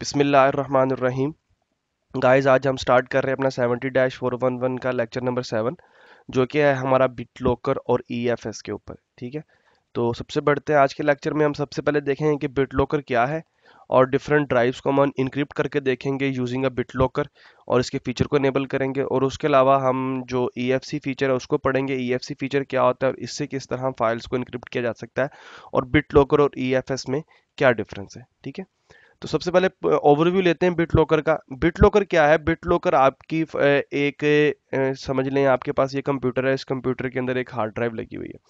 बिस्मिल्लाहिर्रहमानिर्रहीम। गाइस, आज हम स्टार्ट कर रहे हैं अपना 70-411 का लेक्चर नंबर 7, जो कि है हमारा बिट लॉकर और ईएफएस के ऊपर। ठीक है, तो सबसे बढ़ते हैं। आज के लेक्चर में हम सबसे पहले देखेंगे कि बिट लॉकर क्या है और डिफरेंट ड्राइव्स को हम इनक्रिप्ट करके देखेंगे यूजिंग अ बिट लॉकर, और इसके फीचर को इनेबल करेंगे। और उसके अलावा हम जो ईएफसी फीचर है उसको पढ़ेंगे। ईएफसी फीचर क्या होता है और इससे किस तरह फाइल्स को इनक्रिप्ट किया जा सकता है, और बिट लॉकर और ईएफएस में क्या डिफरेंस है। ठीक है, तो सबसे पहले ओवरव्यू लेते हैं बिट लॉकर का। बिट लॉकर क्या है? बिट लॉकर आपकी एक समझ लें, आपके पास ये कंप्यूटर है, इस कंप्यूटर के अंदर एक हार्ड ड्राइव लगी हुई है।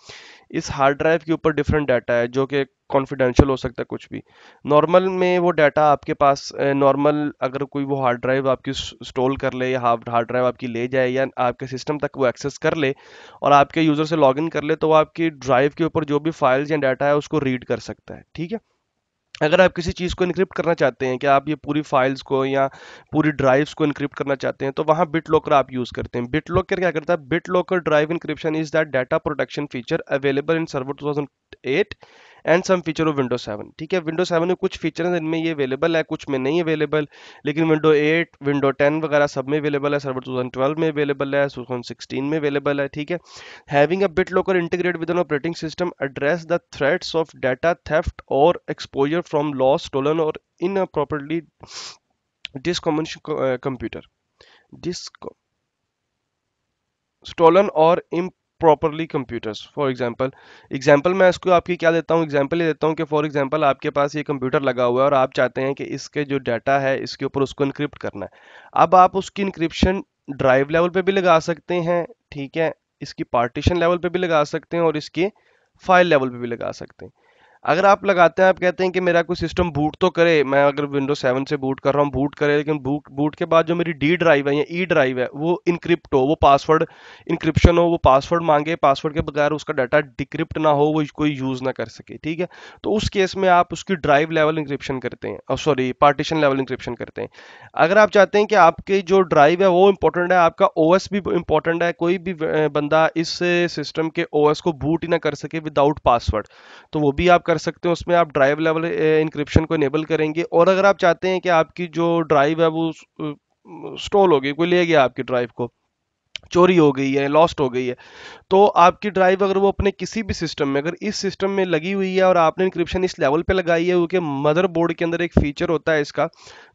इस हार्ड ड्राइव के ऊपर डिफरेंट डाटा है जो कि कॉन्फिडेंशियल हो सकता है, कुछ भी। नॉर्मल में वो डाटा आपके पास नॉर्मल, अगर कोई वो हार्ड ड्राइव आपकी स्टॉल कर ले या हार्ड ड्राइव आपकी ले जाए या आपके सिस्टम तक वो एक्सेस कर ले और आपके यूजर से लॉगिन कर ले, तो वो आपकी ड्राइव के ऊपर जो भी फाइल्स या डाटा है उसको रीड कर सकता है। ठीक है, अगर आप किसी चीज़ को इनक्रिप्ट करना चाहते हैं कि आप ये पूरी फाइल्स को या पूरी ड्राइव्स को इनक्रिप्ट करना चाहते हैं, तो वहाँ बिट लॉकर आप यूज़ करते हैं। बिट लॉकर क्या करता है? BitLocker drive encryption is that data protection feature available in server 2008 and some feature of window 7। ठीक है, विंडो 7 में कुछ फीचर हैं जिनमें ये अवेलेबल है, कुछ में नहीं अवेलेबल, लेकिन विंडो 8 विंडो 10 वगैरह सब में अवेलेबल है। सर्वर 2012 में अवेलेबल है, 2016 में अवेलेबल है। ठीक है, having a BitLocker integrated with an operating system address the threats of data theft or exposure from lost, stolen or inappropriately discommission computer. Disc stolen और improperly computers। फॉर एग्जाम्पल मैं इसको आपकी क्या देता हूँ, एग्जाम्पल ये देता हूँ कि फॉर एग्जाम्पल आपके पास ये कंप्यूटर लगा हुआ है और आप चाहते हैं कि इसके जो डाटा है इसके ऊपर उसको इनक्रिप्ट करना है। अब आप उसकी इनक्रिप्शन ड्राइव लेवल पे भी लगा सकते हैं, ठीक है, इसकी पार्टीशन लेवल पे भी लगा सकते हैं और इसके फाइल लेवल पे भी लगा सकते हैं। अगर आप लगाते हैं, आप कहते हैं कि मेरा कोई सिस्टम बूट तो करे, मैं अगर विंडो 7 से बूट कर रहा हूँ, बूट करे, लेकिन बूट के बाद जो मेरी डी ड्राइव है या ई ड्राइव है वो इनक्रिप्ट हो, वो पासवर्ड इंक्रिप्शन हो, वो पासवर्ड मांगे, पासवर्ड के बगैर उसका डाटा डिक्रिप्ट ना हो, वो कोई यूज ना कर सके। ठीक है, तो उस केस में आप उसकी ड्राइव लेवल इंक्रिप्शन करते हैं, और सॉरी पार्टीशन लेवल इंक्रिप्शन करते हैं। अगर आप चाहते हैं कि आपकी जो ड्राइव है वो इंपॉर्टेंट है, आपका ओएस भी इंपॉर्टेंट है, कोई भी बंदा इस सिस्टम के ओएस को बूट ही ना कर सके विदाउट पासवर्ड, तो वो भी आप कर सकते हो। उसमें आप ड्राइव लेवल इंक्रिप्शन को इनेबल करेंगे। और अगर आप चाहते हैं कि आपकी जो ड्राइव है वो स्टॉल हो गई, कोई ले गया आपकी ड्राइव को, चोरी हो गई है, लॉस्ट हो गई है, तो आपकी ड्राइव अगर वो अपने किसी भी सिस्टम में, अगर इस सिस्टम में लगी हुई है और आपने इंक्रिप्शन इस लेवल पे लगाई है, क्योंकि मदरबोर्ड के अंदर एक फीचर होता है इसका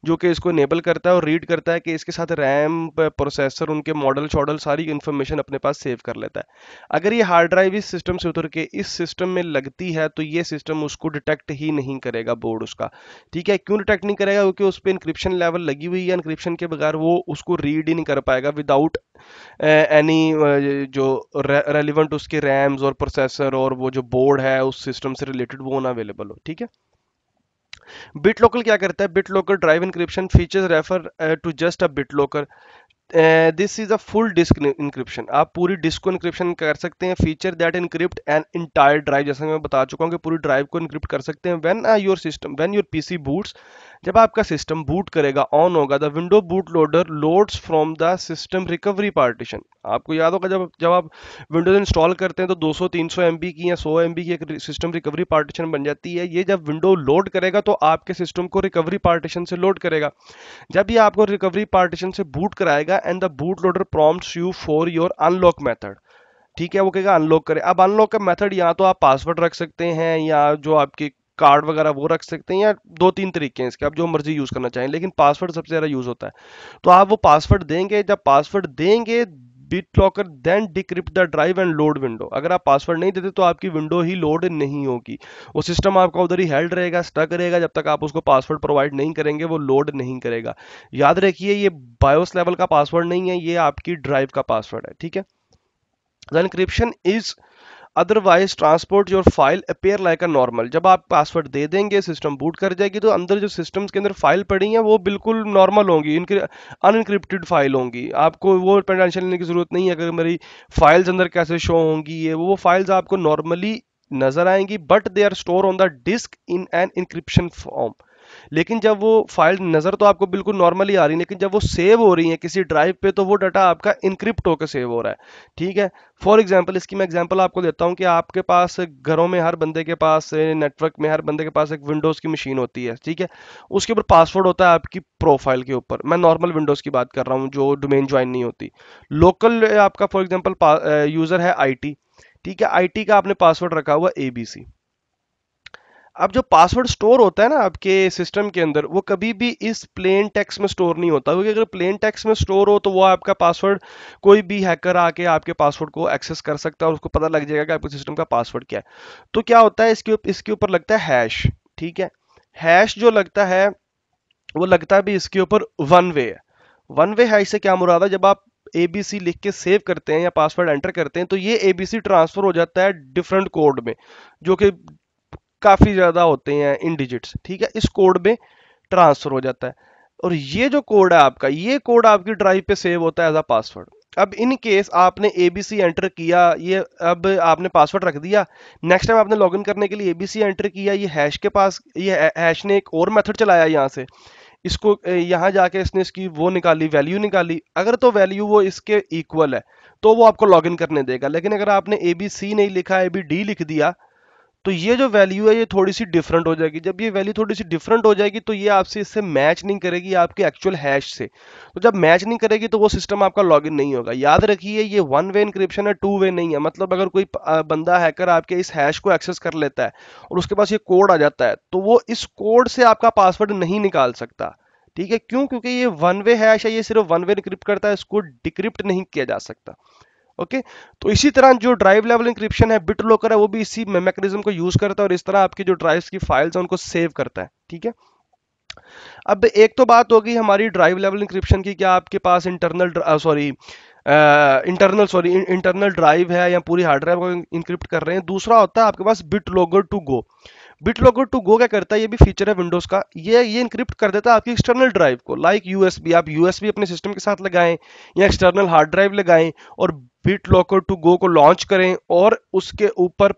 जो कि इसको इनेबल करता है और रीड करता है कि इसके साथ रैम, प्रोसेसर, उनके मॉडल शॉडल सारी इंफॉर्मेशन अपने पास सेव कर लेता है। अगर ये हार्ड ड्राइव इस सिस्टम से उतर के इस सिस्टम में लगती है तो ये सिस्टम उसको डिटेक्ट ही नहीं करेगा, बोर्ड उसका। ठीक है, क्यों डिटेक्ट नहीं करेगा? क्योंकि उस पर इंक्रिप्शन लेवल लगी हुई है, इंक्रिप्शन के बगैर वो उसको रीड ही नहीं कर पाएगा विदाउट एनी जो रेलिवेंट उसके रैम्स और प्रोसेसर और वो जो बोर्ड है उस सिस्टम से रिलेटेड वो ना अवेलेबल हो। ठीक है, बिट लोकल क्या करता है? BitLocker drive encryption features refer to just a BitLocker. This is a full disk encryption, आप पूरी डिस्क को इंक्रिप्शन कर सकते हैं। Feature that encrypt an entire drive, जैसा मैं बता चुका हूँ कि पूरी ड्राइव को इंक्रिप्ट कर सकते हैं। व्हेन योर पीसी बूट्स, जब आपका सिस्टम बूट करेगा, ऑन होगा, the window boot loader loads from the system recovery partition. आपको याद होगा जब जब आप विंडोज इंस्टॉल करते हैं तो 200-300 एमबी की या 100 एमबी की एक सिस्टम रिकवरी पार्टीशन बन जाती है। ये जब विंडो लोड करेगा तो आपके सिस्टम को रिकवरी पार्टीशन से लोड करेगा। जब ये आपको रिकवरी पार्टीशन से बूट कराएगा and the boot loader prompts you for your unlock method. ठीक है, वो कहेगा अनलॉक करे। अब अनलॉक का मेथड या तो आप पासवर्ड रख सकते हैं या जो आपके कार्ड वगैरह वो रख सकते हैं, या 2-3 तरीके हैं इसके, आप जो मर्जी यूज करना चाहें, लेकिन पासवर्ड सबसे ज्यादा यूज होता है। तो आप वो पासवर्ड देंगे, जब पासवर्ड देंगे BitLocker then decrypt the drive and load window. अगर आप पासवर्ड नहीं देते तो आपकी विंडो ही लोड नहीं होगी, वो सिस्टम आपका उधर ही हेल्ड रहेगा, स्टक रहेगा, जब तक आप उसको पासवर्ड प्रोवाइड नहीं करेंगे वो लोड नहीं करेगा। याद रखिए, ये बायोस लेवल का पासवर्ड नहीं है, ये आपकी ड्राइव का पासवर्ड है। ठीक है, the encryption is otherwise transport your file appear like a normal. जब आप पासवर्ड दे देंगे, सिस्टम बूट कर जाएगी, तो अंदर जो सिस्टम्स के अंदर फाइल पड़ी हैं वो बिल्कुल नॉर्मल होंगी, इनकी अनइंक्रिप्टेड फाइल होंगी। आपको वो टेंशन लेने की जरूरत नहीं है अगर मेरी फाइल्स अंदर कैसे शो होंगी, ये वो फाइल्स आपको नॉर्मली नजर आएंगी, but they are store on the disk in an encryption form. लेकिन जब वो फाइल नज़र तो आपको बिल्कुल नॉर्मली आ रही है, लेकिन जब वो सेव हो रही है किसी ड्राइव पे तो वो डाटा आपका इनक्रिप्ट होकर सेव हो रहा है। ठीक है, फॉर एग्जांपल इसकी मैं एग्जांपल आपको देता हूँ कि आपके पास घरों में हर बंदे के पास, नेटवर्क में हर बंदे के पास एक विंडोज़ की मशीन होती है। ठीक है, उसके ऊपर पासवर्ड होता है आपकी प्रोफाइल के ऊपर। मैं नॉर्मल विंडोज़ की बात कर रहा हूँ जो डोमेन ज्वाइन नहीं होती। लोकल आपका फॉर एग्जांपल यूज़र है आईटी। ठीक है, आईटी का आपने पासवर्ड रखा हुआ एबीसी। अब जो पासवर्ड स्टोर होता है ना आपके सिस्टम के अंदर, वो कभी भी इस प्लेन टेक्स्ट में स्टोर नहीं होता, क्योंकि अगर प्लेन टेक्स्ट में स्टोर हो तो वो आपका पासवर्ड, कोई भी हैकर आके आपके पासवर्ड को एक्सेस कर सकता है और उसको पता लग जाएगा कि आपके सिस्टम का पासवर्ड क्या है। तो क्या होता है, इसके ऊपर लगता है हैश। ठीक है, हैश जो लगता है वो लगता भी इसके ऊपर वन वे है। वन वे हैश से क्या मुराद है, जब आप एबीसी लिख के सेव करते हैं या पासवर्ड एंटर करते हैं तो ये एबीसी ट्रांसफर हो जाता है डिफरेंट कोड में, जो कि काफी ज्यादा होते हैं इन डिजिट्स। ठीक है, इस कोड में ट्रांसफर हो जाता है और ये जो कोड है आपका, ये कोड आपकी ड्राइव पे सेव होता है एज अ पासवर्ड। अब इन केस आपने एबीसी एंटर किया, ये अब आपने पासवर्ड रख दिया, नेक्स्ट टाइम आपने लॉगिन करने के लिए एबीसी एंटर किया, ये हैश के पास, ये हैश ने एक और मेथड चलाया यहाँ से, इसको यहाँ जाके इसने इसकी वो निकाली, वैल्यू निकाली। अगर तो वैल्यू वो इसके इक्वल है तो वो आपको लॉगिन करने देगा, लेकिन अगर आपने ए बी सी नहीं लिखा, ए बी डी लिख दिया, तो ये जो वैल्यू है ये थोड़ी सी डिफरेंट हो जाएगी। जब ये वैल्यू थोड़ी सी डिफरेंट हो जाएगी तो ये आपसे इससे मैच नहीं करेगी आपके एक्चुअल हैश से। तो जब मैच नहीं करेगी तो वो सिस्टम आपका लॉगिन नहीं होगा। याद रखिए, ये वन वे इंक्रिप्शन है, टू वे नहीं है। मतलब अगर कोई बंदा हैकर आपके इस हैश को एक्सेस कर लेता है और उसके पास ये कोड आ जाता है तो वो इस कोड से आपका पासवर्ड नहीं निकाल सकता। ठीक है, क्यों? क्योंकि ये वन वे हैश है, ये सिर्फ वन वे इंक्रिप्ट करता है, इसको डिक्रिप्ट नहीं किया जा सकता। ओके, तो इसी तरह जो ड्राइव लेवल इंक्रिप्शन है, बिट लॉकर है, वो भी इसी मैकेनिज्म को यूज करता है और इस तरह आपकी जो ड्राइव्स की फाइल्स हैं उनको सेव करता है। ठीक है, अब एक तो बात होगी हमारी ड्राइव लेवल इंक्रिप्शन की, क्या आपके पास इंटरनल ड्राइव है या पूरी हार्ड ड्राइव को इंक्रिप्ट कर रहे हैं। दूसरा होता है आपके पास BitLocker to go. BitLocker to go क्या करता है, ये भी फीचर है विंडोज का, ये इंक्रिप्ट कर देता है आपकी एक्सटर्नल ड्राइव को, लाइक यूएसबी। आप यूएसबी अपने सिस्टम के साथ लगाएं या एक्सटर्नल हार्ड ड्राइव लगाएं और बिट लॉकर टू गो को लॉन्च करें और उसके ऊपर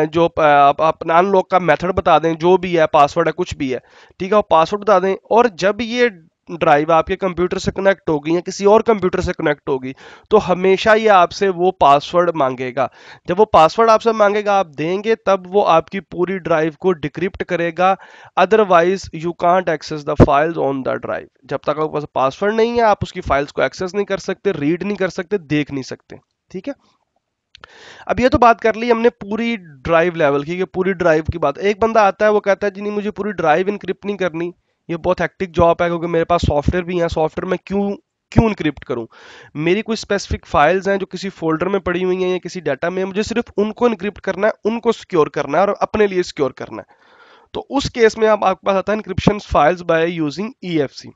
जो आप अनलॉक का मेथड बता दें, जो भी है, पासवर्ड है, कुछ भी है। ठीक है, वो पासवर्ड बता दें और जब ये ड्राइव आपके कंप्यूटर से कनेक्ट होगी या किसी और कंप्यूटर से कनेक्ट होगी तो हमेशा ये आपसे वो पासवर्ड मांगेगा। जब वो पासवर्ड आपसे मांगेगा, आप देंगे, तब वो आपकी पूरी ड्राइव को डिक्रिप्ट करेगा। Otherwise you can't access the files on the drive. जब तक आपके पास पासवर्ड नहीं है आप उसकी फाइल्स को एक्सेस नहीं कर सकते, रीड नहीं कर सकते, देख नहीं सकते। ठीक है, अब ये तो बात कर ली हमने पूरी ड्राइव लेवल की, कि पूरी ड्राइव की बात। एक बंदा आता है वो कहता है जी नहीं, मुझे पूरी ड्राइव इनक्रिप्ट नहीं करनी, ये बहुत हेक्टिक जॉब है, क्योंकि मेरे पास सॉफ्टवेयर भी है, सॉफ्टवेयर में क्यों क्यों इनक्रिप्ट करूं। मेरी कुछ स्पेसिफिक फाइल्स हैं जो किसी फोल्डर में पड़ी हुई हैं या किसी डाटा में, मुझे सिर्फ उनको इनक्रिप्ट करना है, उनको सिक्योर करना है और अपने लिए सिक्योर करना है। तो उस केस में आपके पास आता है encryption files by using EFC.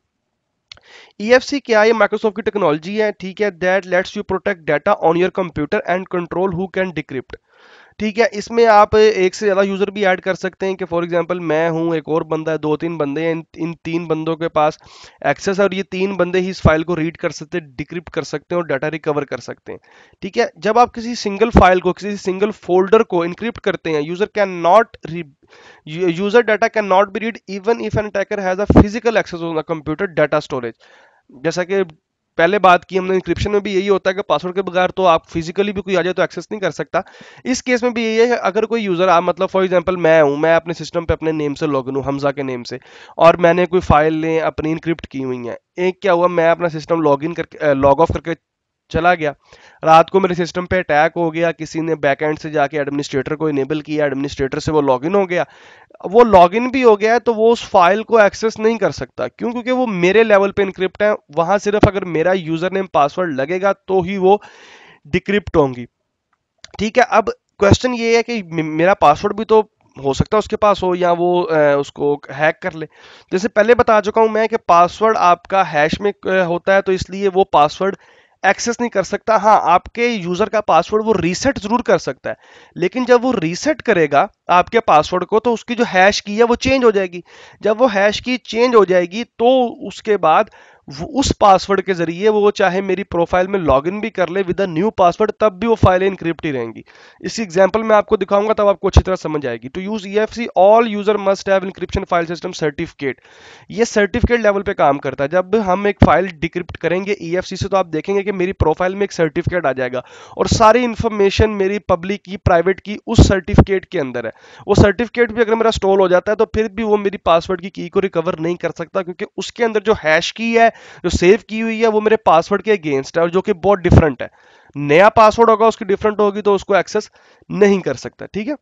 EFC क्या है? ये माइक्रोसॉफ्ट की टेक्नोलॉजी है। ठीक है, that let's you protect data on your computer and control who can decrypt. ठीक है, इसमें आप एक से ज़्यादा यूज़र भी ऐड कर सकते हैं, कि फॉर एग्जांपल मैं हूं, एक और बंदा है, दो तीन बंदे हैं, इन तीन बंदों के पास एक्सेस है और ये तीन बंदे ही इस फाइल को रीड कर सकते हैं, डिक्रिप्ट कर सकते हैं और डाटा रिकवर कर सकते हैं। ठीक है, जब आप किसी सिंगल फाइल को, किसी सिंगल फोल्डर को इंक्रिप्ट करते हैं, user data can not be read even if an attacker has a physical access on the computer data storage. जैसा कि पहले बात की हमने, इंक्रिप्शन में भी यही होता है कि पासवर्ड के बगैर तो आप फिजिकली भी कोई आ जाए तो एक्सेस नहीं कर सकता। इस केस में भी यही है कि अगर कोई यूजर, आप मतलब फॉर एग्जांपल मैं हूं, मैं अपने सिस्टम पे अपने नेम से लॉगिन हूं, हमजा के नेम से, और मैंने कोई फाइल अपनी इंक्रिप्ट की हुई है। एक क्या हुआ, मैं अपना सिस्टम लॉगिन करके, लॉग ऑफ करके चला गया, रात को मेरे सिस्टम पे अटैक हो गया, किसी ने बैकएंड से जाके एडमिनिस्ट्रेटर को इनेबल किया, एडमिनिस्ट्रेटर से वो लॉगिन हो गया। वो लॉगिन भी हो गया है तो वो उस फाइल को एक्सेस नहीं कर सकता। क्यों? क्योंकि वो मेरे लेवल पे इनक्रिप्ट है, वहां सिर्फ अगर मेरा यूजर नेम पासवर्ड लगेगा तो ही वो डिक्रिप्ट होंगी। ठीक है, अब क्वेश्चन ये है कि मेरा पासवर्ड भी तो हो सकता है उसके पास हो, या वो उसको हैक कर ले। जैसे पहले बता चुका हूं मैं कि पासवर्ड आपका हैश में होता है, तो इसलिए वो पासवर्ड एक्सेस नहीं कर सकता। हाँ, आपके यूजर का पासवर्ड वो रीसेट जरूर कर सकता है, लेकिन जब वो रीसेट करेगा आपके पासवर्ड को तो उसकी जो हैश की है वो चेंज हो जाएगी। जब वो हैश की चेंज हो जाएगी तो उसके बाद वो उस पासवर्ड के जरिए वो चाहे मेरी प्रोफाइल में लॉगिन भी कर ले विद अ न्यू पासवर्ड, तब भी वो फाइलें इनक्रिप्ट ही रहेंगी। इसी एग्जांपल मैं आपको दिखाऊंगा तब आपको अच्छी तरह समझ आएगी। To use EFC all user must have encryption file system certificate. ये सर्टिफिकेट लेवल पे काम करता है। जब हम एक फाइल डिक्रिप्ट करेंगे ईएफसी से, तो आप देखेंगे कि मेरी प्रोफाइल में एक सर्टिफिकेट आ जाएगा और सारी इंफॉर्मेशन मेरी पब्लिक की, प्राइवेट की, उस सर्टिफिकेट के अंदर है। वो सर्टिफिकेट भी अगर मेरा स्टोल हो जाता है तो फिर भी वो मेरी पासवर्ड की को रिकवर नहीं कर सकता, क्योंकि उसके अंदर जो हैश की है, जो सेव की हुई है, वो मेरे पासवर्ड के अगेंस्ट है और जो कि बहुत डिफरेंट है। नया पासवर्ड होगा उसकी डिफरेंट होगी तो उसको एक्सेस नहीं कर सकता। ठीक है।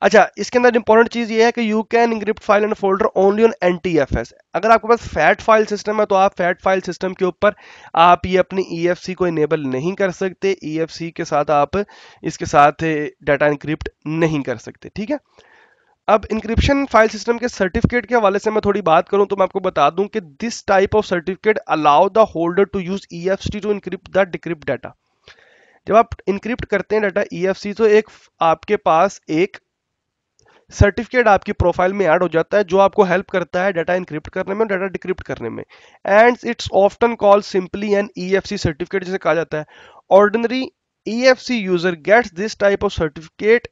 अच्छा, इसके अंदर इंपॉर्टेंट चीज ये है कि you can encrypt file and folder only on NTFS. अगर आपके पास फैट फाइल सिस्टम है तो आप फैट फाइल सिस्टम के ऊपर आप ये अपनी ईएफसी को इनेबल नहीं कर सकते। ईएफसी के साथ आप इसके साथ डाटा इंक्रिप्ट नहीं कर सकते। ठीक है। अब इंक्रिप्शन फाइल सिस्टम के सर्टिफिकेट के हवाले से मैं थोड़ी बात करूं तो मैं आपको बता दूं कि this type of certificate allow the holder to use EFC to encrypt the decrypt data. जब आप इनक्रिप्ट करते हैं डाटा ईएफसी, तो एक आपके पास एक सर्टिफिकेट आपकी प्रोफाइल में ऐड हो जाता है जो आपको हेल्प करता है डाटा इनक्रिप्ट करने में, डाटा डिक्रिप्ट करने में। And it's often called simply an EFC certificate, जिसे कहा जाता है। Ordinary EFC user gets this type of certificate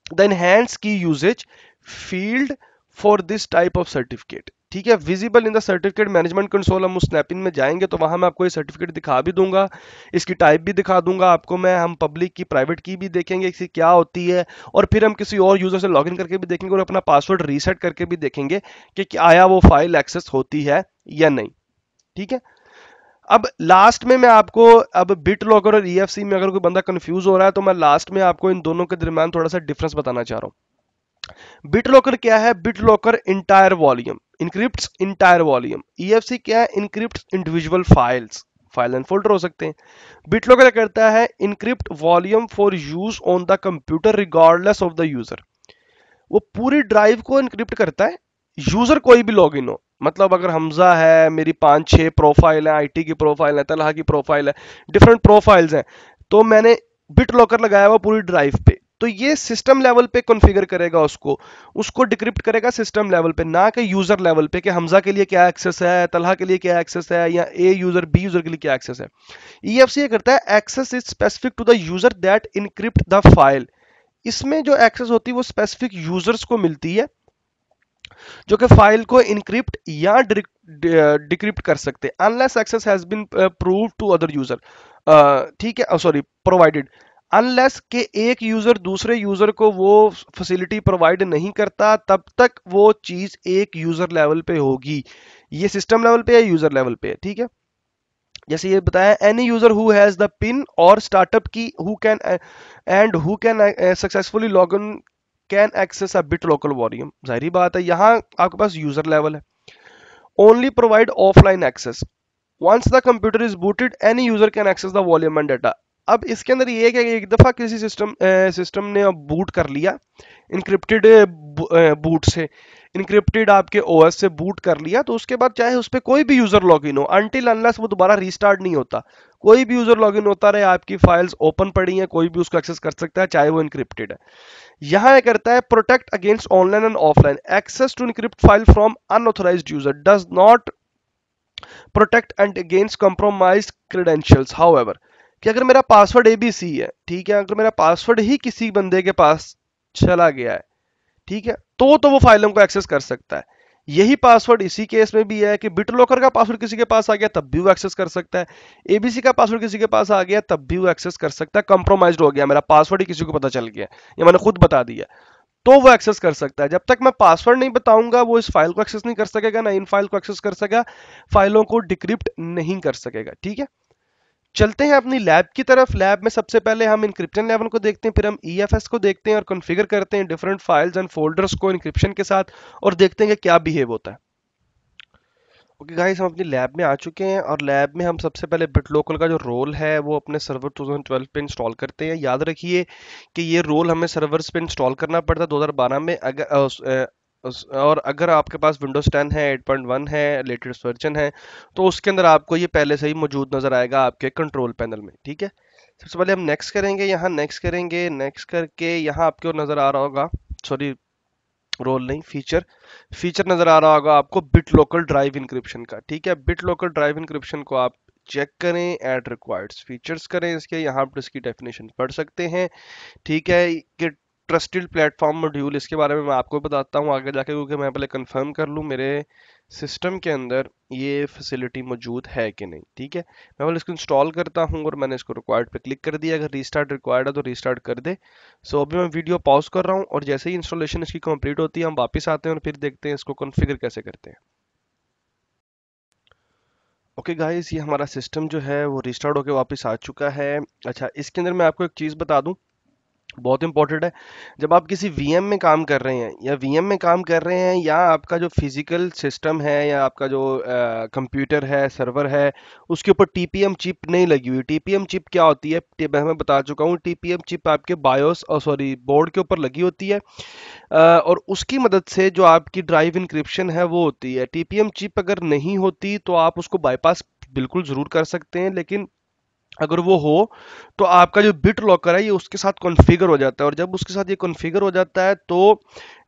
the enhanced key usage field for this type of certificate. ठीक है। Visible in the certificate management console. हम उस स्नैपिन में जाएंगे तो वहां मैं आपको ये सर्टिफिकेट दिखा भी दूंगा, इसकी टाइप भी दिखा दूंगा आपको मैं। हम पब्लिक की, प्राइवेट की भी देखेंगे इसकी क्या होती है, और फिर हम किसी और यूजर से लॉगिन करके भी देखेंगे और अपना पासवर्ड रीसेट करके भी देखेंगे कि आया वो फाइल एक्सेस होती है या नहीं। ठीक है। अब लास्ट में मैं आपको, अब बिट लॉकर और ईएफसी में अगर कोई बंदा कंफ्यूज हो रहा है तो मैं लास्ट में आपको इन दोनों के दरमियान थोड़ा सा डिफरेंस बताना चाह रहा हूं। बिट लॉकर क्या है? BitLocker entire volume, encrypts entire volume. EFC क्या है? Encrypts individual files, file and folder हो सकते हैं। बिट लॉकर क्या करता है? Encrypt volume for use on the computer regardless of the user. वो पूरी ड्राइव को इनक्रिप्ट करता है, यूजर कोई भी लॉगिन हो। मतलब अगर हमजा है, मेरी 5-6 प्रोफाइल है, आईटी की प्रोफाइल है, तलहा की प्रोफाइल है, डिफरेंट प्रोफाइल्स हैं, तो मैंने बिट लॉकर लगाया हुआ पूरी ड्राइव पे, तो ये सिस्टम लेवल पे कॉन्फ़िगर करेगा उसको, उसको डिक्रिप्ट करेगा सिस्टम लेवल पे, ना कि यूजर लेवल पे कि हमजा के लिए क्या एक्सेस है, तलहा के लिए क्या एक्सेस है, या ए यूजर बी यूजर के लिए क्या एक्सेस है। ईएफसी ये करता है, access is specific to the user that encrypt the file. इसमें जो एक्सेस होती है वो स्पेसिफिक यूजर्स को मिलती है जो कि फाइल को इनक्रिप्ट या डिक्रिप्ट कर सकते हैं, unless access has been prove to other user. ठीक है, सॉरी, प्रोवाइडेड, अनलेस के एक यूजर दूसरे यूजर को वो फैसिलिटी प्रोवाइड नहीं करता, तब तक वो चीज एक यूजर लेवल पे होगी। ये सिस्टम लेवल पे है, यूजर लेवल पे है। ठीक है। जैसे ये बताया, any user who has the pin और startup key who can and who can successfully log in can access a bit local volume. जाहिर बात है, यहाँ आपके पास यूजर लेवल है। Only provide offline access, once the computer is booted any user can access the volume and data. अब इसके अंदर ये है कि एक दफा किसी सिस्टम ने बूट कर लिया, इनक्रिप्टेड बूट से, इनक्रिप्टेड आपके ओएस से बूट कर लिया, तो उसके बाद चाहे उस पर कोई भी यूजर लॉगिन हो, अनटिल अनलेस वो दोबारा रीस्टार्ट नहीं होता, कोई भी यूजर लॉगिन होता रहे, आपकी फाइल्स ओपन पड़ी हैं, कोई भी उसको एक्सेस कर सकता है, चाहे वो इनक्रिप्टेड है। यहां ये करता है, protect against online and offline access to encrypt file from unauthorized user, does not protect and against compromised credentials. However, कि अगर मेरा पासवर्ड एबीसी है, ठीक है, अगर मेरा पासवर्ड ही किसी बंदे के पास चला गया है, ठीक है, तो वो फाइलों को एक्सेस कर सकता है। यही पासवर्ड इसी केस में भी है कि बिटलॉकर का पासवर्ड किसी के पास आ गया तब भी वो एक्सेस कर सकता है, एबीसी का पासवर्ड किसी के पास आ गया तब भी वो एक्सेस कर सकता है। कंप्रोमाइज्ड हो गया, मेरा पासवर्ड ही किसी को पता चल गया या मैंने खुद बता दिया, तो वो एक्सेस कर सकता है। जब तक मैं पासवर्ड नहीं बताऊंगा वो इस फाइल को एक्सेस नहीं कर सकेगा, ना इन फाइल को एक्सेस कर सकेगा, फाइलों को डिक्रिप्ट नहीं कर सकेगा। ठीक है। चलते हैं अपनी लैब की तरफ। लैब में सबसे पहले हम इंक्रिप्शन लेवल को देखते हैं, फिर हम ईएफएस को देखते हैं और कॉन्फ़िगर करते हैं डिफरेंट फाइल्स एंड फोल्डर्स को इंक्रिप्शन के साथ, और देखते हैं कि क्या बिहेव होता है। ओके गाइस, हम अपनी लैब में आ चुके हैं और लैब में हम सबसे पहले बिटलोकल का जो रोल है वो अपने सर्वर 2012 पे इंस्टॉल करते हैं। याद रखिए कि ये रोल हमें सर्वर्स पे इंस्टॉल करना पड़ता है 2012 में। और अगर आपके पास विंडोज 10 है, 8.1 है, लेटेस्ट वर्जन है, तो उसके अंदर आपको ये पहले से ही मौजूद नजर आएगा आपके कंट्रोल पैनल में। ठीक है। सबसे पहले हम नेक्स्ट करेंगे, यहाँ नेक्स्ट करेंगे, नेक्स्ट करके यहाँ आपको नजर आ रहा होगा, सॉरी, रोल नहीं, फीचर। फीचर नजर आ रहा होगा आपको बिट लोकल ड्राइव इंक्रिप्शन का, ठीक है। बिट लोकल ड्राइव इंक्रिप्शन को आप चेक करें, ऐड रिक्वायर्ड फीचर्स करें इसके, यहाँ पर इसकी डेफिनेशन पढ़ सकते हैं, ठीक है। कि ट्रस्टेड प्लेटफॉर्म मॉड्यूल, इसके बारे में मैं आपको बताता हूँ आगे जाके, क्योंकि मैं पहले कंफर्म कर लूँ मेरे सिस्टम के अंदर ये फैसिलिटी मौजूद है कि नहीं, ठीक है। मैं पहले इसको इंस्टॉल करता हूँ और मैंने इसको रिक्वायर्ड पे क्लिक कर दिया। अगर रीस्टार्ट रिक्वायर्ड है तो रीस्टार्ट कर दे। सो अभी मैं वीडियो पॉज कर रहा हूँ और जैसे ही इंस्टॉलेशन इसकी कंप्लीट होती है हम वापस आते हैं और फिर देखते हैं इसको कॉन्फ़िगर कैसे करते हैं। ओके गाइस, ये हमारा सिस्टम जो है वो रिस्टार्ट होके वापस आ चुका है। अच्छा, इसके अंदर मैं आपको एक चीज़ बता दूं, बहुत इंपॉर्टेंट है। जब आप किसी वीएम में काम कर रहे हैं या वीएम में काम कर रहे हैं, या आपका जो फिजिकल सिस्टम है या आपका जो कंप्यूटर है, सर्वर है, उसके ऊपर टीपीएम चिप नहीं लगी हुई। टीपीएम चिप क्या होती है, मैं बता चुका हूँ। टीपीएम चिप आपके बायोस और सॉरी बोर्ड के ऊपर लगी होती है, और उसकी मदद से जो आपकी ड्राइव इंक्रिप्शन है वो होती है। टीपीएम चिप अगर नहीं होती तो आप उसको बाईपास बिल्कुल ज़रूर कर सकते हैं, लेकिन अगर वो हो तो आपका जो बिट लॉकर है ये उसके साथ कॉन्फ़िगर हो जाता है। और जब उसके साथ ये कॉन्फ़िगर हो जाता है तो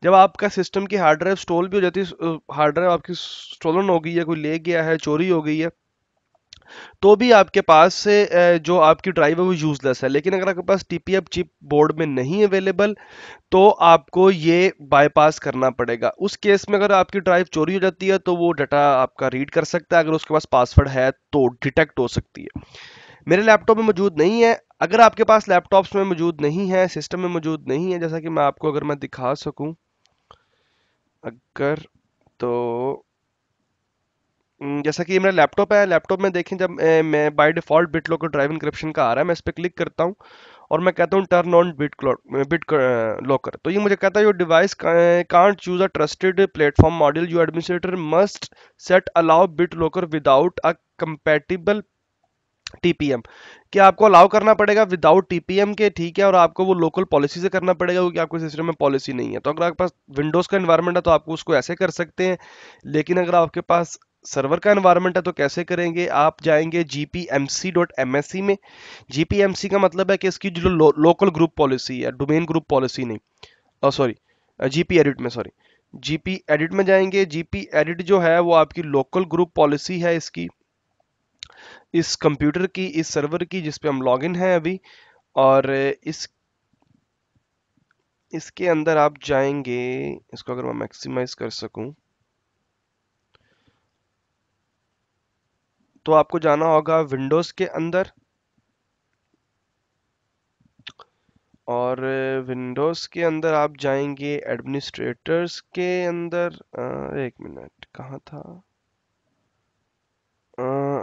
जब आपका सिस्टम की हार्ड ड्राइव स्टॉल भी हो जाती है, हार्ड ड्राइव आपकी स्टोलन हो गई है, कोई ले गया है, चोरी हो गई है, तो भी आपके पास से जो आपकी ड्राइव है वो यूजलेस है। लेकिन अगर आपके पास टीपीएफ चिप बोर्ड में नहीं अवेलेबल, तो आपको ये बाईपास करना पड़ेगा। उस केस में अगर आपकी ड्राइव चोरी हो जाती है तो वो डाटा आपका रीड कर सकता है, अगर उसके पास पासवर्ड है तो डिटेक्ट हो सकती है। मेरे लैपटॉप में मौजूद नहीं है। अगर आपके पास लैपटॉप्स में मौजूद नहीं है, सिस्टम में मौजूद नहीं है, जैसा कि मैं आपको अगर मैं दिखा सकूं, अगर तो जैसा कि ये मेरा लैपटॉप है, लैपटॉप में देखें जब मैं by default BitLocker drive encryption का आ रहा है, मैं इस पर क्लिक करता हूँ और मैं कहता हूँ टर्न ऑन बिट लॉकर, तो ये मुझे कहता है your device can't choose a trusted platform module, you administrator must set allow bit locker without a compatible TPM, कि आपको अलाउ करना पड़ेगा विदाउट टीपीएम के, ठीक है। और आपको वो लोकल पॉलिसी से करना पड़ेगा क्योंकि आपके सिस्टम में पॉलिसी नहीं है। तो अगर आपके पास विंडोज का एनवायरनमेंट है तो आपको उसको ऐसे कर सकते हैं, लेकिन अगर आपके पास सर्वर का एनवायरनमेंट है तो कैसे करेंगे, आप जाएंगे gpmc.msc में। gpmc का मतलब है कि इसकी जो लोकल ग्रुप पॉलिसी है, डोमेन ग्रुप पॉलिसी नहीं, सॉरी, जीपी एडिट में, सॉरी, जीपी एडिट में जाएंगे। जीपी एडिट जो है वो आपकी लोकल ग्रुप पॉलिसी है इसकी, इस कंप्यूटर की, इस सर्वर की जिस पे हम लॉगिन हैं अभी। और इसके अंदर आप जाएंगे, इसको अगर मैं मैक्सिमाइज कर सकूं तो आपको जाना होगा विंडोज के अंदर, और विंडोज के अंदर आप जाएंगे एडमिनिस्ट्रेटर्स के अंदर। एक मिनट, कहाँ था?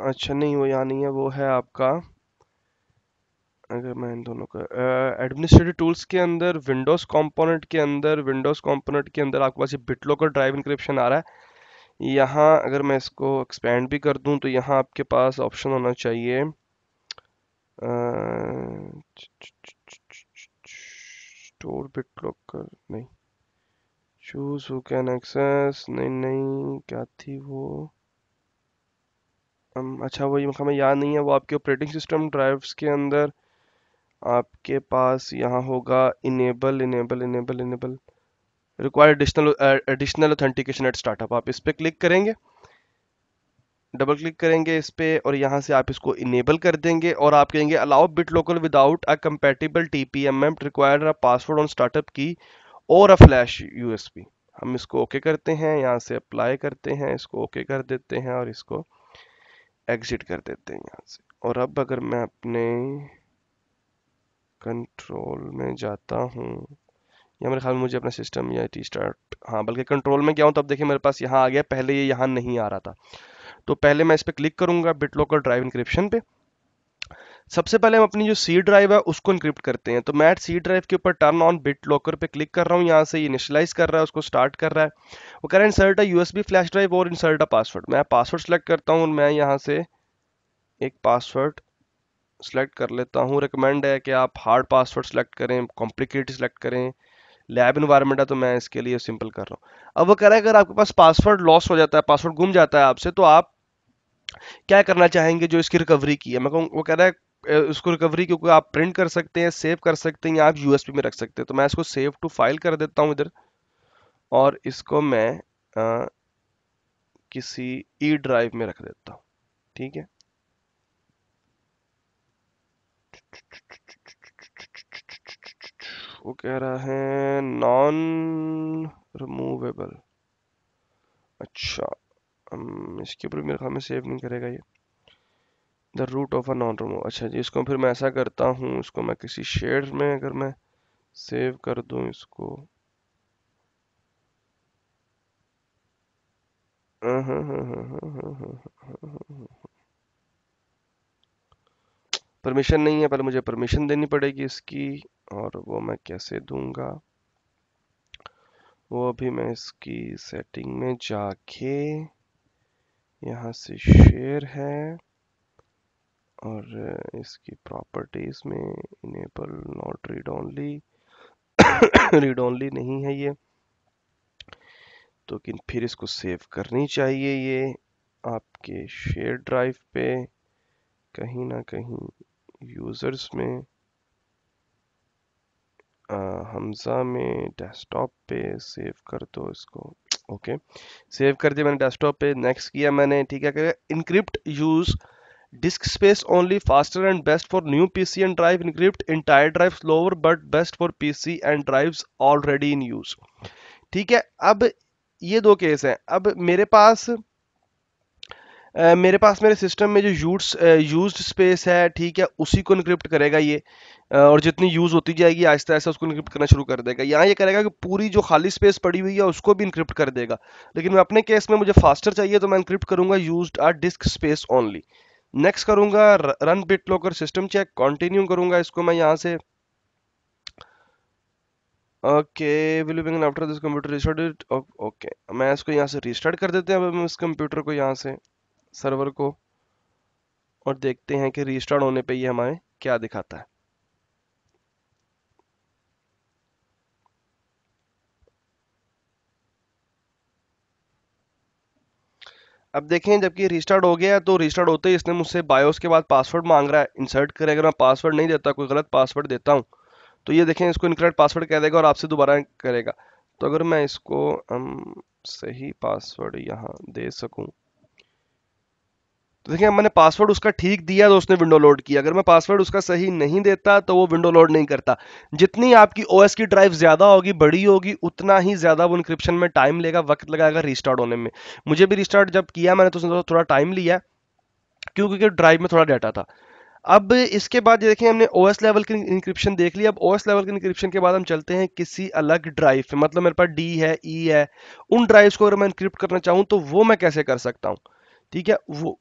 अच्छा नहीं, वो यहाँ नहीं है, वो है आपका, अगर मैं इन दोनों का एडमिनिस्ट्रेटिव टूल्स के अंदर, विंडोज कंपोनेंट के अंदर, विंडोज कंपोनेंट के अंदर आपके पास ये बिटलॉकर ड्राइव इंक्रिप्शन आ रहा है। यहाँ अगर मैं इसको एक्सपेंड भी कर दूं तो यहाँ आपके पास ऑप्शन होना चाहिए स्टोर बिटलॉकर, नहीं, चूज हु कैन एक्सेस, नहीं नहीं, क्या थी वो, अच्छा वो ये हमें याद नहीं है। वो आपके ऑपरेटिंग सिस्टम ड्राइव्स के अंदर आपके पास यहाँ होगा enable enable enable enable required additional authentication eight startup, आप इस पे क्लिक करेंगे, डबल क्लिक करेंगे इस पे और यहाँ से आप इसको इनेबल कर देंगे और आप कहेंगे allow BitLocker without a compatible TPM required a password on startup की और अ फ्लैश यूएसबी। हम इसको ओके करते हैं, यहाँ से अप्लाई करते हैं, इसको ओके कर देते हैं और इसको एग्जिट कर देते हैं यहाँ से। और अब अगर मैं अपने कंट्रोल में जाता हूँ, या मेरे ख्याल में मुझे अपना सिस्टम या टी स्टार्ट, हाँ बल्कि कंट्रोल में गया हूँ, तब देखिए मेरे पास यहाँ आ गया, पहले ये यहाँ नहीं आ रहा था। तो पहले मैं इस पर क्लिक करूंगा बिटलॉकर ड्राइव इंक्रिप्शन पे। सबसे पहले हम अपनी जो सी ड्राइव है उसको इंक्रिप्ट करते हैं। तो मैं सी ड्राइव के ऊपर टर्न ऑन बिट लॉकर पे क्लिक कर रहा हूँ, यहाँ से इनिशियलाइज कर रहा है, उसको स्टार्ट कर रहा है। वो कह रहा है insert a USB flash drive और इंसर्ट अ पासवर्ड। मैं पासवर्ड सेलेक्ट करता हूँ और मैं यहाँ से एक पासवर्ड सेलेक्ट कर लेता हूँ। रिकमेंड है कि आप हार्ड पासवर्ड सेलेक्ट करें, कॉम्प्लिकेटेड सेलेक्ट करें, लैब इन्वायरमेंट है तो मैं इसके लिए सिंपल कर रहा हूँ। अब वो कह रहा है अगर आपके पास पासवर्ड लॉस हो जाता है, पासवर्ड गुम जाता है आपसे, तो आप क्या करना चाहेंगे जो इसकी रिकवरी की है। मैं कहूँ, वो कह रहा है उसको रिकवरी क्योंकि आप प्रिंट कर सकते हैं, सेव कर सकते हैं, या आप यूएसबी में रख सकते हैं। तो मैं इसको सेव टू फाइल कर देता हूँ इधर, और इसको मैं किसी ई ड्राइव में रख देता हूँ। ठीक है, वो कह रहा है नॉन रिमूवेबल। अच्छा, इसके ऊपर मेरे ख्याल में सेव नहीं करेगा ये। The root of a non remove. अच्छा जी, इसको फिर मैं ऐसा करता हूँ, इसको मैं किसी शेड में अगर मैं सेव कर दूं इसको। परमिशन नहीं है, पहले मुझे परमिशन देनी पड़ेगी इसकी, और वो मैं कैसे दूंगा, वो अभी मैं इसकी सेटिंग में जाके यहाँ से शेयर है और इसकी प्रॉपर्टीज में enable not read only, read only नहीं है ये, तो लेकिन फिर इसको सेव करनी चाहिए ये आपके शेयर ड्राइव पे कहीं ना कहीं यूजर्स में, हमजा में डेस्कटॉप पे सेव कर दो इसको। ओके, सेव कर दिया मैंने डेस्कटॉप पे, नेक्स्ट किया मैंने। ठीक है, encrypt use disk space only, faster and best for new PC and drive, encrypt entire drive, slower but best for PC and drives already in use। ठीक है, अब ये दो केस हैं। अब मेरे पास मेरे सिस्टम में जो यूज्ड स्पेस है, ठीक है, उसी को इनक्रिप्ट करेगा ये, और जितनी यूज होती जाएगी आहिस्ता आहिस्ता उसको इनक्रिप्ट करना शुरू कर देगा। यहाँ ये करेगा कि पूरी जो खाली स्पेस पड़ी हुई है उसको भी इनक्रिप्ट कर देगा। लेकिन मैं अपने केस में मुझे फास्टर चाहिए तो मैं इनक्रिप्ट करूंगा used are disk space only. Next करूंगा run BitLocker system check, continue करूंगा इसको मैं यहाँ से। Okay, will begin after this computer restart. Okay, मैं इसको यहाँ से रिस्टार्ट कर देते हैं अब हम इस कंप्यूटर को यहाँ से, सर्वर को, और देखते हैं कि रिस्टार्ट होने पे ये हमारे क्या दिखाता है। अब देखें, जबकि रिस्टार्ट हो गया है तो रिस्टार्ट होते ही इसने मुझसे बायोस के बाद पासवर्ड मांग रहा है, इंसर्ट करें। अगर मैं पासवर्ड नहीं देता, कोई गलत पासवर्ड देता हूँ, तो ये देखें इसको इनकरेक्ट पासवर्ड कह देगा और आपसे दोबारा करेगा। तो अगर मैं इसको सही पासवर्ड यहाँ दे सकूं, तो देखिए मैंने पासवर्ड उसका ठीक दिया तो उसने विंडो लोड किया। अगर मैं पासवर्ड उसका सही नहीं देता तो वो विंडो लोड नहीं करता। जितनी आपकी ओएस की ड्राइव ज्यादा होगी, बड़ी होगी, उतना ही ज्यादा वो इंक्रिप्शन में टाइम लेगा, वक्त लगाएगा रिस्टार्ट होने में। मुझे भी रिस्टार्ट जब किया मैंने तो उसने थोड़ा टाइम लिया, क्योंकि ड्राइव में थोड़ा डाटा था। अब इसके बाद ये देखें, हमने ओएस लेवल की इंक्रिप्शन देख लिया। अब ओएस लेवल की इंक्रिप्शन के बाद हम चलते हैं किसी अलग ड्राइव पे, मतलब मेरे पास डी है, ई है, उन ड्राइव्स को अगर मैं इंक्रिप्ट करना चाहूँ तो वो मैं कैसे कर सकता हूँ। ठीक है, वो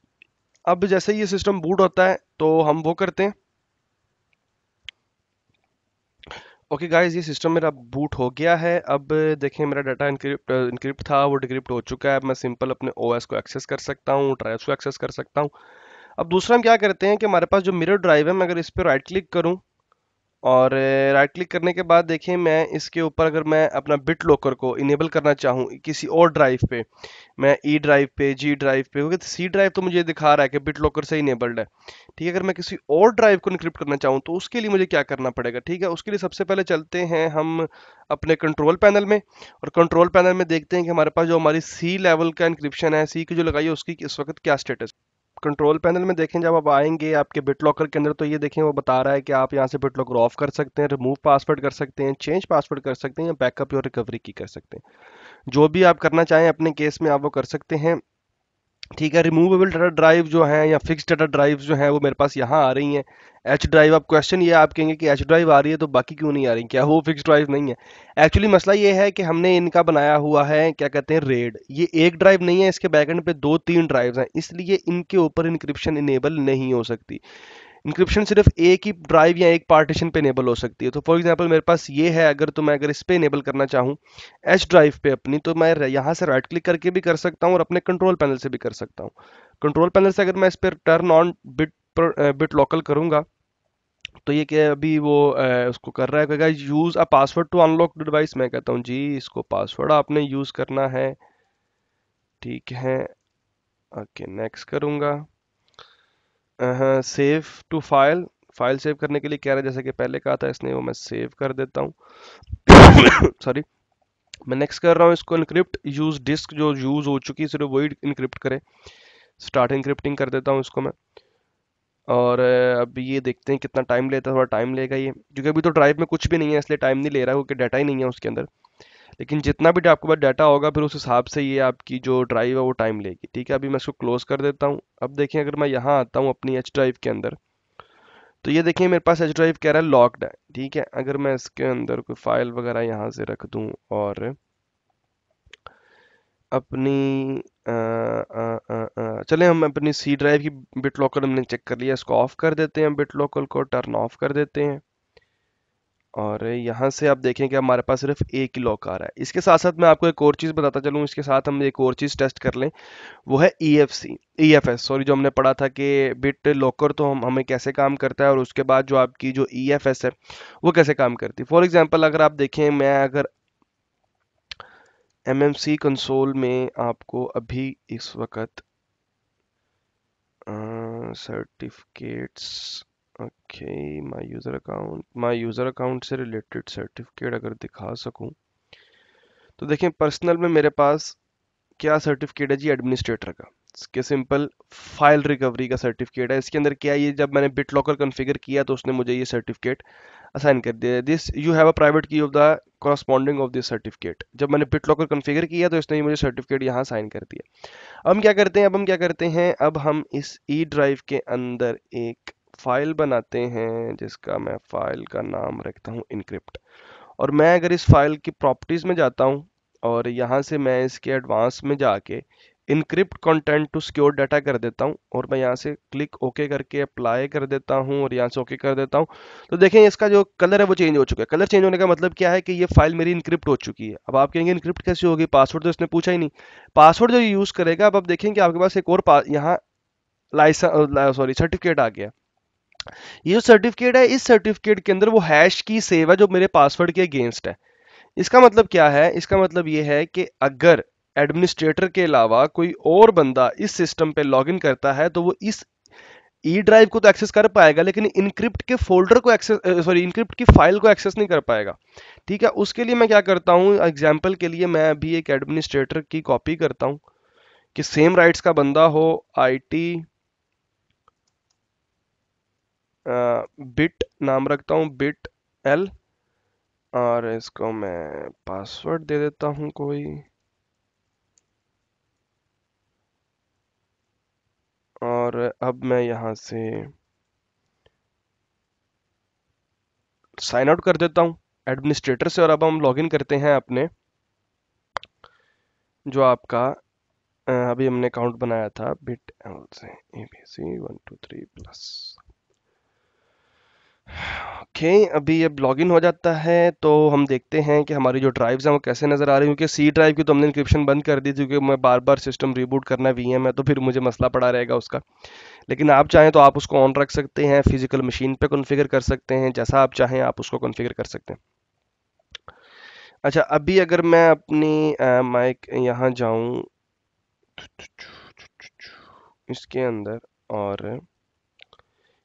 अब जैसे ही ये सिस्टम बूट होता है तो हम वो करते हैं। ओके गाइस, ये सिस्टम मेरा बूट हो गया है। अब देखें, मेरा डाटा इनक्रिप्ट था, वो डिक्रिप्ट हो चुका है। अब मैं सिंपल अपने ओएस को एक्सेस कर सकता हूँ, ड्राइव्स को एक्सेस कर सकता हूँ। अब दूसरा हम क्या करते हैं कि हमारे पास जो मिरर ड्राइव है, मैं अगर इस पर राइट क्लिक करूँ और राइट क्लिक करने के बाद देखिए, मैं इसके ऊपर अगर मैं अपना बिट लॉकर को इनेबल करना चाहूँ किसी और ड्राइव पे, मैं ई ड्राइव पे, जी ड्राइव पे, क्योंकि सी ड्राइव तो मुझे दिखा रहा है कि बिट लॉकर से इनेबल्ड है। ठीक है, अगर मैं किसी और ड्राइव को इनक्रिप्ट करना चाहूँ तो उसके लिए मुझे क्या करना पड़ेगा। ठीक है, उसके लिए सबसे पहले चलते हैं हम अपने कंट्रोल पैनल में, और कंट्रोल पैनल में देखते हैं कि हमारे पास जो हमारी सी लेवल का इंक्रिप्शन है, सी की जो लगाई है, उसकी इस वक्त क्या स्टेटस। कंट्रोल पैनल में देखें, जब आप आएंगे आपके बिट लॉकर के अंदर, तो ये देखें वो बता रहा है कि आप यहाँ से बिट लॉकर ऑफ कर सकते हैं, रिमूव पासवर्ड कर सकते हैं, चेंज पासवर्ड कर सकते हैं, या बैकअप या रिकवरी की कर सकते हैं। जो भी आप करना चाहें अपने केस में आप वो कर सकते हैं। ठीक है, रिमूवेबल डाटा ड्राइव जो है या फिक्स डाटा ड्राइव जो है वो मेरे पास यहाँ आ रही हैं। एच ड्राइव, अब क्वेश्चन ये आप कहेंगे कि एच ड्राइव आ रही है तो बाकी क्यों नहीं आ रही, क्या वो फिक्स ड्राइव नहीं है। एक्चुअली मसला ये है कि हमने इनका बनाया हुआ है, क्या कहते हैं, रेड। ये एक ड्राइव नहीं है, इसके बैकएंड पे दो तीन ड्राइव्स हैं, इसलिए इनके ऊपर इंक्रिप्शन इनेबल नहीं हो सकती। इंक्रिप्शन सिर्फ एक ही ड्राइव या एक पार्टीशन पे इनेबल हो सकती है। तो फॉर एग्जांपल मेरे पास ये है, अगर इस पे इनेबल करना चाहूँ एच ड्राइव पे अपनी, तो मैं यहाँ से राइट क्लिक करके भी कर सकता हूँ और अपने कंट्रोल पैनल से भी कर सकता हूँ। कंट्रोल पैनल से अगर मैं इस पर टर्न ऑन बिट लोकल करूंगा, तो ये क्या अभी वो उसको कर रहा है, कहेगा use a password to unlock device. मैं कहता हूँ जी इसको पासवर्ड आपने यूज करना है। ठीक है, ओके, नेक्स्ट करूंगा। Save to file, file save करने के लिए कह रहा है, जैसे कि पहले कहा था इसने, वो मैं सेव कर देता हूँ। सॉरी। मैं नेक्स्ट कर रहा हूँ इसको इनक्रिप्ट यूज डिस्क, जो यूज हो चुकी है सिर्फ वही इनक्रिप्ट करे। स्टार्ट इनक्रिप्टिंग कर देता हूँ इसको मैं। और अब ये देखते हैं कितना टाइम लेता है, थोड़ा टाइम लेगा ये, क्योंकि अभी तो ड्राइव में कुछ भी नहीं है इसलिए टाइम नहीं ले रहा है, क्योंकि डाटा ही नहीं है उसके अंदर। लेकिन जितना भी आपके पास डाटा होगा फिर उस हिसाब से ये आपकी जो ड्राइव है वो टाइम लेगी। ठीक है, अभी मैं इसको क्लोज कर देता हूँ। अब देखें अगर मैं यहाँ आता हूँ अपनी एच ड्राइव के अंदर, तो ये देखिए मेरे पास एच ड्राइव कह रहा है लॉक्ड है। ठीक है, अगर मैं इसके अंदर कोई फाइल वगैरह यहाँ से रख दूँ और अपनी चले हम अपनी सी ड्राइव की बिट लोकल हमने चेक कर लिया, इसको ऑफ कर देते हैं, बिट लोकल को टर्न ऑफ कर देते हैं। और यहाँ से आप देखें कि हमारे पास सिर्फ एक ही लॉक आ रहा है। इसके साथ साथ मैं आपको एक और चीज़ बताता चलूँ, इसके साथ हम एक और चीज़ टेस्ट कर लें, वो है EFS सॉरी, जो हमने पढ़ा था कि बिट लॉकर तो हमें कैसे काम करता है, और उसके बाद जो आपकी जो EFS है वो कैसे काम करती है। फॉर एग्जांपल अगर आप देखें, मैं अगर MMC कंसोल में आपको अभी इस वक्त certificates, okay, my user account से रिलेटेड सर्टिफिकेट अगर दिखा सकूं, तो देखें पर्सनल में मेरे पास क्या सर्टिफिकेट है जी, एडमिनिस्ट्रेटर का। इसके सिंपल फाइल रिकवरी का सर्टिफिकेट है। इसके अंदर क्या है, ये जब मैंने बिट लॉकर कॉन्फ़िगर किया तो उसने मुझे ये सर्टिफिकेट असाइन कर दिया। This you have a private key of the corresponding of this certificate. जब मैंने बिट लॉकर कॉन्फ़िगर किया तो इसने मुझे सर्टिफिकेट यहाँ साइन कर दिया। अब हम क्या करते हैं, अब हम इस ई ड्राइव के अंदर एक फाइल बनाते हैं जिसका मैं फाइल का नाम रखता हूँ इनक्रिप्ट। और मैं अगर इस फाइल की प्रॉपर्टीज में जाता हूँ और यहाँ से मैं इसके एडवांस में जाके encrypt content to secure data कर देता हूँ, और मैं यहाँ से क्लिक ओके करके अप्लाई कर देता हूँ और यहाँ से ओके कर देता हूँ, तो देखें इसका जो कलर है वो चेंज हो चुका है। कलर चेंज होने का मतलब क्या है कि ये फाइल मेरी इनक्रिप्ट हो चुकी है। अब आप कहेंगे इनक्रिप्ट कैसे होगी, पासवर्ड तो इसने पूछा ही नहीं। पासवर्ड जो यूज़ करेगा, अब आप देखें कि आपके पास एक और यहाँ लाइसेंस सॉरी सर्टिफिकेट आ गया। ये जो सर्टिफिकेट है, इस सर्टिफिकेट के अंदर वो हैश की सेव है जो मेरे पासवर्ड के अगेंस्ट है। इसका मतलब क्या है, इसका मतलब ये है कि अगर एडमिनिस्ट्रेटर के अलावा कोई और बंदा इस सिस्टम पे लॉगिन करता है तो वो इस ई ड्राइव को तो एक्सेस कर पाएगा, लेकिन इनक्रिप्ट के फोल्डर को एक्सेस सॉरी इनक्रिप्ट की फाइल को एक्सेस नहीं कर पाएगा। ठीक है, उसके लिए मैं क्या करता हूँ, एग्जाम्पल के लिए मैं अभी एक एडमिनिस्ट्रेटर की कॉपी करता हूँ कि सेम राइट्स का बंदा हो, IT बिट नाम रखता हूँ, बिट L, और इसको मैं पासवर्ड दे देता हूँ कोई, और अब मैं यहाँ से साइन आउट कर देता हूँ एडमिनिस्ट्रेटर से। और अब हम लॉगिन करते हैं अपने जो आपका अभी हमने अकाउंट बनाया था बिट एल से, ABC123+। ओके, अभी अब लॉगिन हो जाता है तो हम देखते हैं कि हमारी जो ड्राइव्स हैं वो कैसे नज़र आ रही हैं, क्योंकि सी ड्राइव की तो हमने इंक्रिप्शन बंद कर दी थी, क्योंकि मैं बार बार सिस्टम रिबूट करना VM है तो फिर मुझे मसला पड़ा रहेगा उसका। लेकिन आप चाहें तो आप उसको ऑन रख सकते हैं, फिजिकल मशीन पे कॉन्फ़िगर कर सकते हैं, जैसा आप चाहें आप उसको कॉन्फ़िगर कर सकते हैं। अच्छा, अभी अगर मैं अपनी माइक यहाँ जाऊँ इसके अंदर, और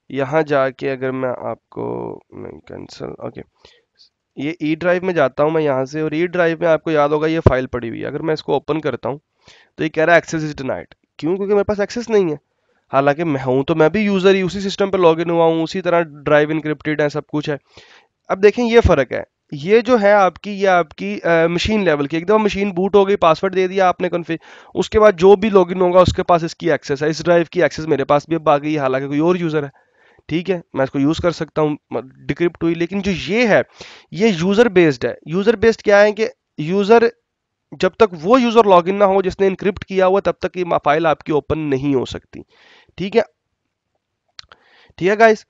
यहाँ जाके अगर मैं आपको कैंसिल, ओके, ये ई ड्राइव में जाता हूँ मैं यहाँ से, और ई ड्राइव में आपको याद होगा ये फाइल पड़ी हुई है। अगर मैं इसको ओपन करता हूँ तो ये कह रहा है एक्सेस इज डिनाइड। क्यों? क्योंकि मेरे पास एक्सेस नहीं है। हालांकि मैं भी यूजर ही उसी सिस्टम पे लॉगिन हुआ हूँ, उसी तरह ड्राइव इनक्रिप्टेड है, सब कुछ है। अब देखें ये फर्क है, ये जो है आपकी, ये आपकी मशीन लेवल की, एकदम मशीन बूट हो गई, पासवर्ड दे दिया आपने कॉन्फ़िग, उसके बाद जो भी लॉगिन होगा उसके पास इसकी एक्सेस है। इस ड्राइव की एक्सेस मेरे पास भी अब आ गई, हालांकि कोई और यूजर है। ठीक है, मैं इसको यूज कर सकता हूँ, डिक्रिप्ट हुई। लेकिन जो ये है, ये यूजर बेस्ड है। यूजर बेस्ड क्या है कि यूजर, जब तक वो यूजर लॉगिन ना हो जिसने इनक्रिप्ट किया हुआ, तब तक ये फाइल आपकी ओपन नहीं हो सकती। ठीक है, ठीक है गाइस।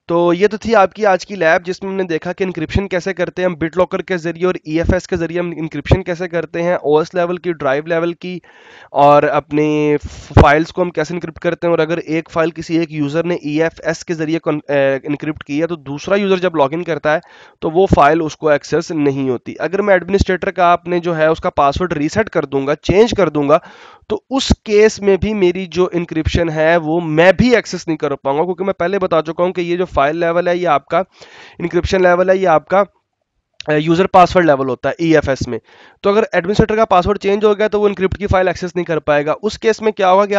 तो ये तो थी आपकी आज की लैब, जिसमें हमने देखा कि इंक्रिप्शन कैसे करते हैं हम बिट लॉकर के जरिए, और EFS के जरिए हम इंक्रिप्शन कैसे करते हैं, OS लेवल की, ड्राइव लेवल की, और अपने फाइल्स को हम कैसे इंक्रिप्ट करते हैं। और अगर एक फाइल किसी एक यूज़र ने EFS के जरिए इंक्रिप्ट की है तो दूसरा यूज़र जब लॉगिन करता है तो वो फाइल उसको एक्सेस नहीं होती। अगर मैं एडमिनिस्ट्रेटर का आपने जो है उसका पासवर्ड रीसेट कर दूंगा, चेंज कर दूंगा, तो उस केस में भी मेरी जो इंक्रिप्शन है वो मैं भी एक्सेस नहीं कर पाऊंगा, क्योंकि मैं पहले बता चुका हूं कि ये जो फाइल लेवल है ये आपका इंक्रिप्शन लेवल है, ये आपका यूजर पासवर्ड लेवल होता है ईएफएस में। तो अगर एडमिनिस्ट्रेटर का पासवर्ड चेंज हो गया तो वो इनक्रिप्ट की फाइल एक्सेस नहीं कर पाएगा। उस केस में क्या होगा कि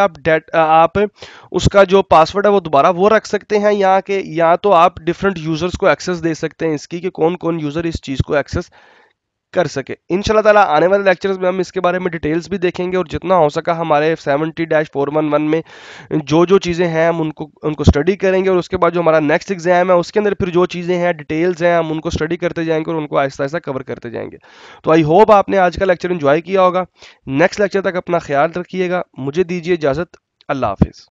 आप उसका जो पासवर्ड है वो दोबारा वो रख सकते हैं, या तो आप डिफरेंट यूजर्स को एक्सेस दे सकते हैं इसकी, कि कौन कौन यूजर इस चीज को एक्सेस कर सके। इंशाल्लाह ताला आने वाले लेक्चर्स में हम इसके बारे में डिटेल्स भी देखेंगे, और जितना हो सका हमारे 70-411 में जो जो चीज़ें हैं हम उनको उनको स्टडी करेंगे, और उसके बाद जो हमारा नेक्स्ट एग्जाम है उसके अंदर फिर जो चीज़ें हैं डिटेल्स हैं हम उनको स्टडी करते जाएंगे और उनको आहिस्ता आहिस्ता कवर करते जाएंगे। तो आई होप आपने आज का लेक्चर इन्जॉय किया होगा। नेक्स्ट लेक्चर तक अपना ख्याल रखिएगा, मुझे दीजिए इजाज़त। अल्लाह हाफिज़।